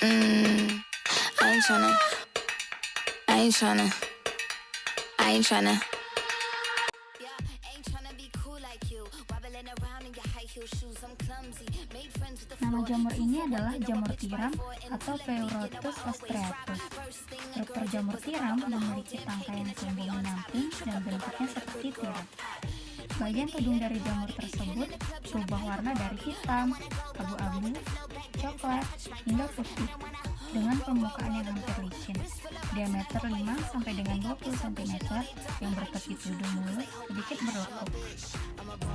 Mm, I ain't tryna, I ain't tryna, I ain't tryna. Nama jamur ini adalah jamur tiram atau Pleurotus ostreatus. Struktur jamur tiram memiliki tangkai yang sembung menyamping dan bentuknya seperti tiram. Bagian tudung dari jamur tersebut berubah warna dari hitam, abu-abu, coklat, hingga putih dengan permukaan yang hampir licin. Diameter 5 sampai dengan 20 cm yang bertepi tudung mulut sedikit berlekuk.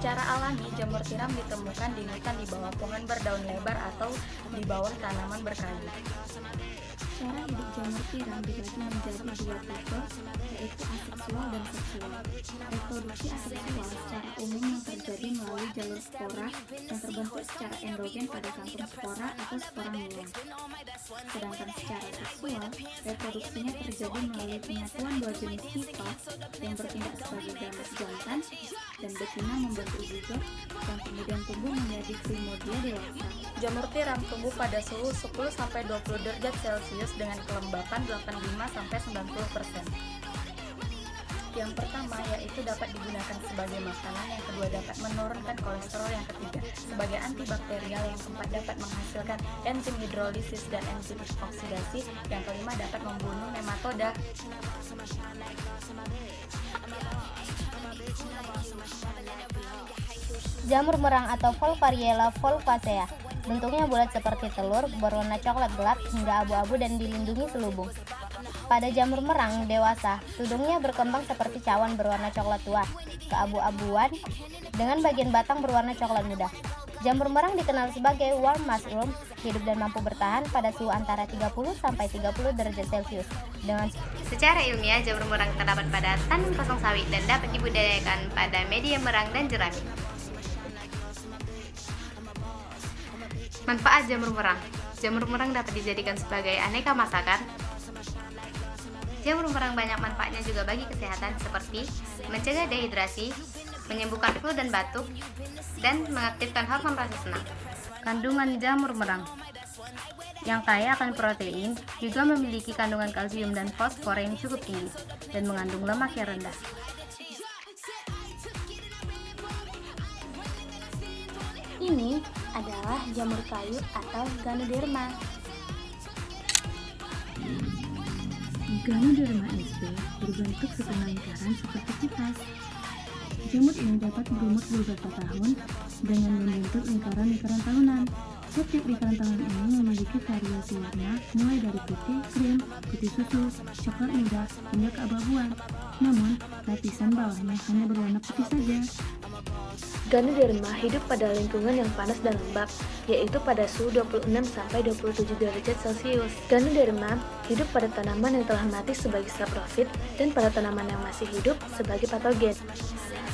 Secara alami, jamur tiram ditemukan di hutan di bawah pohon berdaun lebar atau di bawah tanaman berkayu. Cara hidup jamur tiram dibagi menjadi dua tipe, yaitu aseksual dan seksual. Reproduksi aseksual secara umum yang terjadi melalui jalur spora yang terbentuk secara endogen pada kantung spora atau spora mulon. Sedangkan secara seksual, reproduksinya terjadi melalui penyatuan dua jenis hifa yang bertindak sebagai gamet jantan dan betina membentuk zigot yang kemudian tumbuh menjadi primodia dewasa. Jamur tiram tumbuh pada suhu 10-20 derajat Celcius dengan kelembapan 85-90%. Yang pertama yaitu dapat digunakan sebagai makanan, yang kedua dapat menurunkan kolesterol, yang ketiga sebagai antibakterial, yang keempat dapat menghasilkan enzim hidrolisis dan enzim oksidasi, yang kelima dapat membunuh nematoda. Jamur merang atau Volvariella volvacea. Bentuknya bulat seperti telur, berwarna coklat gelap hingga abu-abu dan dilindungi selubung. Pada jamur merang dewasa, tudungnya berkembang seperti cawan berwarna coklat tua, keabu-abuan, dengan bagian batang berwarna coklat muda. Jamur merang dikenal sebagai warm mushroom, hidup dan mampu bertahan pada suhu antara 30-30 derajat Celcius. Secara ilmiah, jamur merang terdapat pada tanam kosong sawit dan dapat dibudidayakan pada media merang dan jerami. Manfaat jamur merang. Jamur merang dapat dijadikan sebagai aneka masakan. Jamur merang banyak manfaatnya juga bagi kesehatan, seperti mencegah dehidrasi, menyembuhkan flu dan batuk, dan mengaktifkan hormon rasa senang. Kandungan jamur merang yang kaya akan protein juga memiliki kandungan kalsium dan fosfor yang cukup tinggi dan mengandung lemak yang rendah. Ini adalah jamur kayu atau Ganoderma. Ganoderma sp berbentuk setengah lingkaran seperti kipas. Jamur ini dapat berumur beberapa tahun dengan membentuk lingkaran-lingkaran tahunan. Setiap lingkaran tahunan ini memiliki variasi warna mulai dari putih, krim, putih susu, coklat muda, hingga keabu-abuan. Namun, lapisan bawahnya hanya berwarna putih saja. Ganoderma hidup pada lingkungan yang panas dan lembab, yaitu pada suhu 26-27 derajat Celcius. Ganoderma hidup pada tanaman yang telah mati sebagai saprofit dan pada tanaman yang masih hidup sebagai patogen.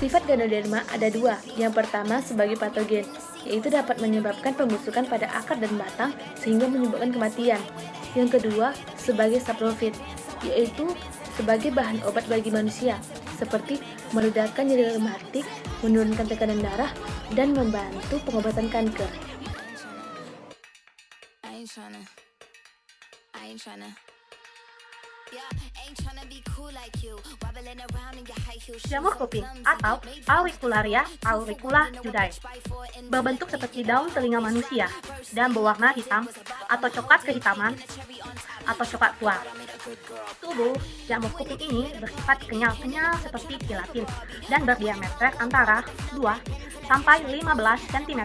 Sifat Ganoderma ada dua. Yang pertama sebagai patogen, yaitu dapat menyebabkan pembusukan pada akar dan batang sehingga menyebabkan kematian. Yang kedua sebagai saprofit, yaitu sebagai bahan obat bagi manusia, seperti meredakan nyeri reumatik, menurunkan tekanan darah, dan membantu pengobatan kanker. Jamur kuping atau Auricularia auricula judai berbentuk seperti daun telinga manusia dan berwarna hitam atau coklat kehitaman atau coklat tua. Tubuh jamur kuping ini bersifat kenyal-kenyal seperti gelatin dan berdiameter antara 2 sampai 15 cm.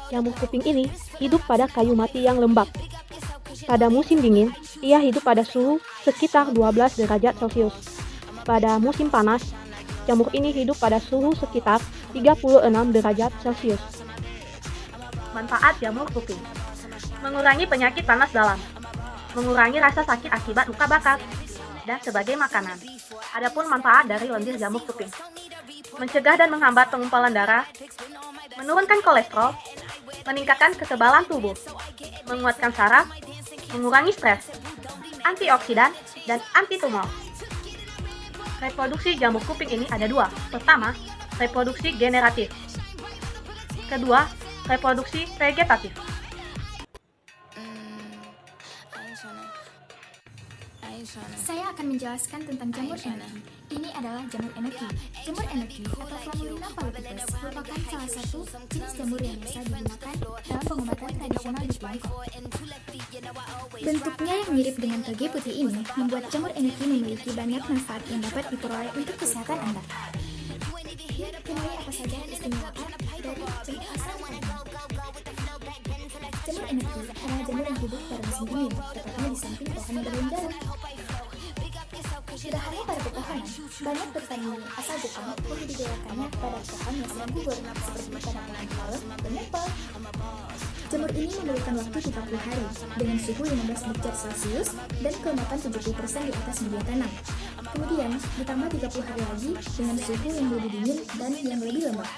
Jamur kuping ini hidup pada kayu mati yang lembab. Pada musim dingin, ia hidup pada suhu sekitar 12 derajat Celcius. Pada musim panas, jamur ini hidup pada suhu sekitar 36 derajat Celcius. Manfaat jamur kuping: mengurangi penyakit panas dalam, mengurangi rasa sakit akibat luka bakar, dan sebagai makanan. Adapun manfaat dari lendir jamur kuping: mencegah dan menghambat pengumpalan darah, menurunkan kolesterol, meningkatkan kekebalan tubuh, menguatkan saraf, mengurangi stres, antioksidan, dan anti-tumor. Reproduksi jamur kuping ini ada dua. Pertama, reproduksi generatif. Kedua, reproduksi vegetatif. Saya akan menjelaskan tentang jamur energi. Ini adalah jamur energi. Jamur energi atau Flamulina falciparum merupakan salah satu jenis jamur yang biasa digunakan dalam pengobatan tradisional di Tiongkok. Bentuknya yang mirip dengan toge putih ini membuat jamur energi memiliki banyak manfaat yang dapat diperoleh untuk kesehatan Anda. Yuk, kenali apa saja keistimewaan dari jamur asal energi. Jamur energi adalah jamur yang hidup pada musim dingin, tepatnya di samping pohon yang berdaun jarum. Tidak hanya pada pepohonan, banyak petani asal Jepang membudidayakannya pada pohon yang sedang gugur, seperti pada pohon palem dan maple. Jamur ini memerlukan waktu 30 hari dengan suhu 15 derajat Celcius dan kelembapan 70% di atas media tanam. Kemudian ditambah 30 hari lagi dengan suhu yang lebih dingin dan yang lebih lembab.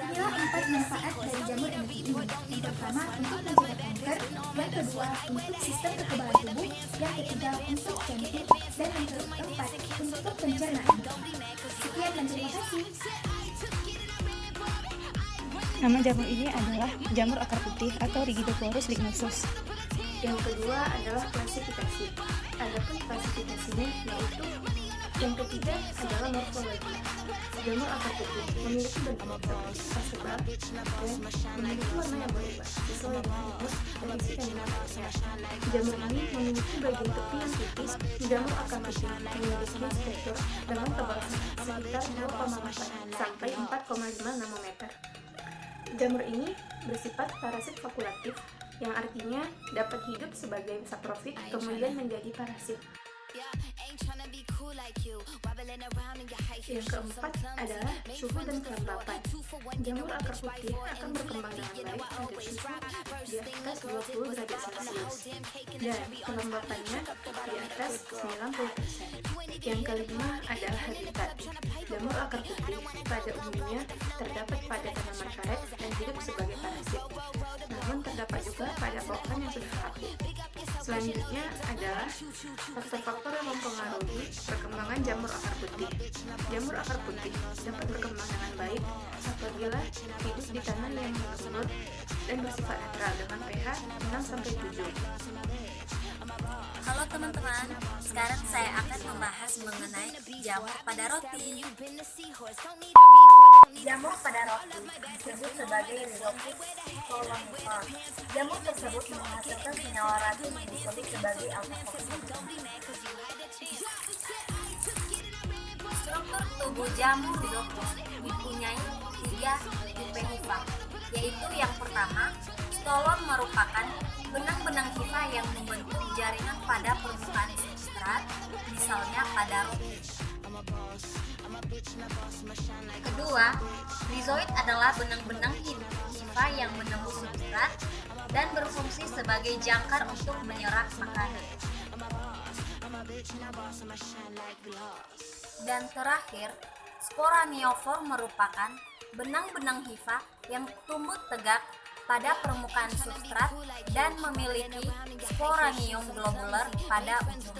Inilah 4 manfaat dari jamur energi ini. Yang pertama untuk mencegah kanker, yang kedua untuk sistem kekebalan tubuh, yang ketiga untuk jantung, dan yang keempat untuk pencernaan. Sekian dan terima kasih. Nama jamur ini adalah jamur akar putih atau Rigidophorus lignosus. Yang kedua adalah klasifikasi. Adapun klasifikasinya yaitu yang ketiga adalah morfologi. Jamur akar putih memiliki bentuk seperti tas tebal dan memiliki warna yang berubah sesuai dengan jenis dan isi kandungan airnya. Jamur ini memiliki bagian tepi yang tipis. Jamur akar putih memiliki struktur dengan tebalasan sekitar 0,4 sampai 4,5 nanometer. Jamur ini bersifat parasit fakulatif, yang artinya dapat hidup sebagai saprofit kemudian menjadi parasit. Yang keempat adalah suhu dan kelembapan. Jamur akar putih akan berkembang dengan baik pada suhu di atas 20 derajat Celcius dan kelembapannya di atas 90%. Yang kelima adalah habitat. Jamur akar putih pada umumnya terdapat pada tanaman karet dan hidup sebagai parasit, namun terdapat juga pada pohon yang sudah kaku. Selanjutnya adalah faktor-faktor yang mempengaruhi perkembangan jamur akar putih. Jamur akar putih dapat berkembang dengan baik apabila hidup di tanah yang subur dan bersifat netral dengan pH 6-7. Halo teman-teman, sekarang saya akan membahas mengenai jamur pada roti. Jamur pada roti disebut sebagai Rhizopus solonifer. Jamur tersebut menghasilkan senyawa racun yang disebut sebagai alfa-toksin. Struktur tubuh jamur Rhizopus mempunyai 3 tipe hifa, yaitu yang pertama, stolon merupakan benang-benang hifa yang membentuk jaringan pada permukaan substrat, misalnya pada roti. Kedua, rhizoid adalah benang-benang hifa yang menembus substrat dan berfungsi sebagai jangkar untuk menyerap makanan. Dan terakhir, sporangiopor merupakan benang-benang hifa yang tumbuh tegak pada permukaan substrat dan memiliki sporangium globular pada ujungnya.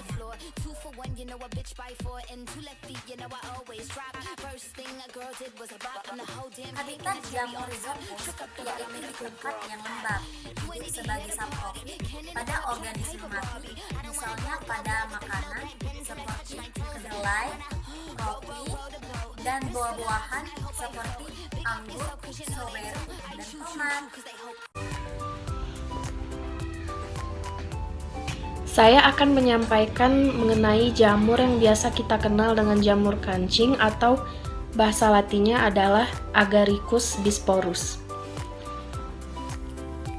Habitat jamur Rhizopus yaitu di tempat yang lembab, hidup sebagai saprofit pada organisme mati, misalnya pada makanan seperti kedelai, roti, dan buah-buahan seperti anggur, stroberi, dan tomat. Saya akan menyampaikan mengenai jamur yang biasa kita kenal dengan jamur kancing atau bahasa latinnya adalah Agaricus bisporus.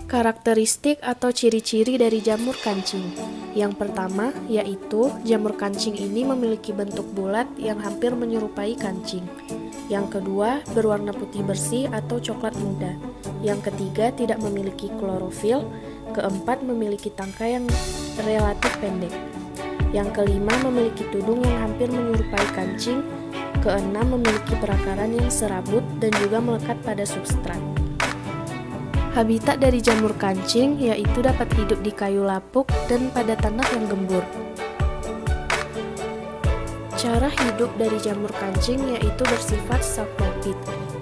Karakteristik atau ciri-ciri dari jamur kancing. Yang pertama yaitu jamur kancing ini memiliki bentuk bulat yang hampir menyerupai kancing. Yang kedua, berwarna putih bersih atau coklat muda. Yang ketiga, tidak memiliki klorofil. Keempat, memiliki tangkai yang relatif pendek. Yang kelima, memiliki tudung yang hampir menyerupai kancing. Keenam, memiliki perakaran yang serabut dan juga melekat pada substrat. Habitat dari jamur kancing yaitu dapat hidup di kayu lapuk dan pada tanah yang gembur. Cara hidup dari jamur kancing yaitu bersifat saprofit,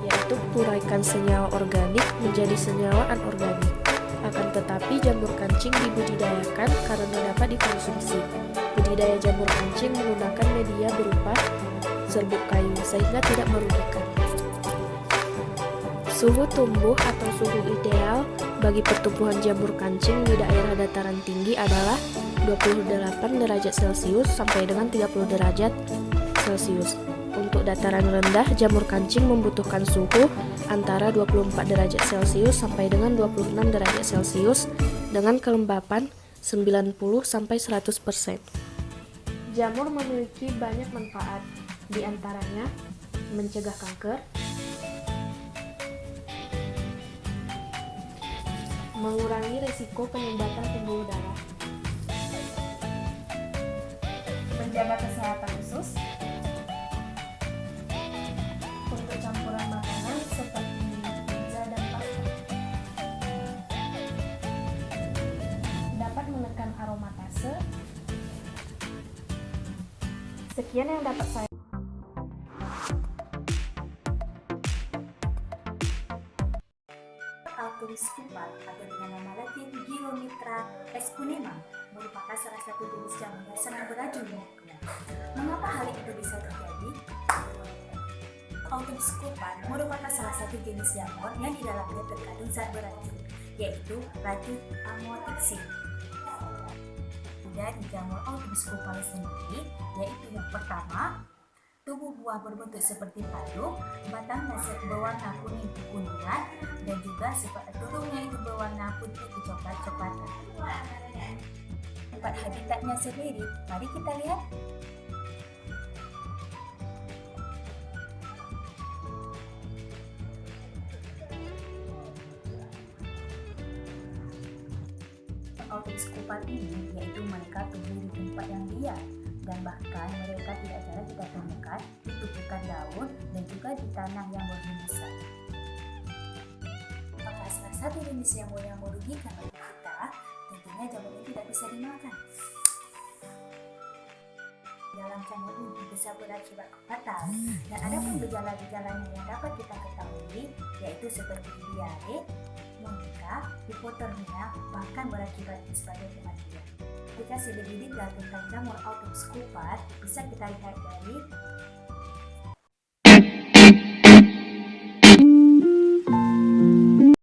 yaitu puraikan senyawa organik menjadi senyawa anorganik. Akan tetapi jamur kancing dibudidayakan karena dapat dikonsumsi. Budidaya jamur kancing menggunakan media berupa serbuk kayu sehingga tidak merugikan. Suhu tumbuh atau suhu ideal bagi pertumbuhan jamur kancing di daerah dataran tinggi adalah 28 derajat Celcius sampai dengan 30 derajat Celcius. Untuk dataran rendah, jamur kancing membutuhkan suhu antara 24 derajat Celcius sampai dengan 26 derajat Celcius dengan kelembapan 90 sampai 100%. Jamur memiliki banyak manfaat, di antaranya mencegah kanker, mengurangi risiko penyumbatan pembuluh darah, Menjaga kesehatan usus. Untuk campuran makanan seperti pizza dan pasta. Dapat menekan aromatase. Sekian yang dapat saya Autumn scupa atau dengan nama latin Gyromitra escunema merupakan salah satu jenis jamur yang sangat beracun. Mengapa hal itu bisa terjadi? Autumn scupa merupakan salah satu jenis jamur yang di dalamnya terkandung zat beracun, yaitu racun amotixin. Dari jamur autumn scupa sendiri, yaitu yang pertama, tubuh buah berbentuk seperti padu, batangnya berwarna kuning kekuningan, dan juga turunnya itu berwarna putih kecoklat-coklatan. Tempat habitatnya sendiri, mari kita lihat. Autumn scupa ini yaitu mereka tumbuh di tempat yang liar, dan bahkan mereka tidak jarang kita temukan di tumpukan daun dan juga di tanah yang berhembusan. Apakah salah satu jenis jamur yang merugikan bagi kita? Tentunya jamur ini tidak bisa dimakan. Dalam jamur ini bisa berakibat fatal, dan ada pun gejala-gejalanya yang dapat kita ketahui, yaitu seperti diare, muntah, hipotermia, bahkan berakibat sebagai kematian. Jika lebih detail tentang jamur autumn scupa bisa kita lihat dari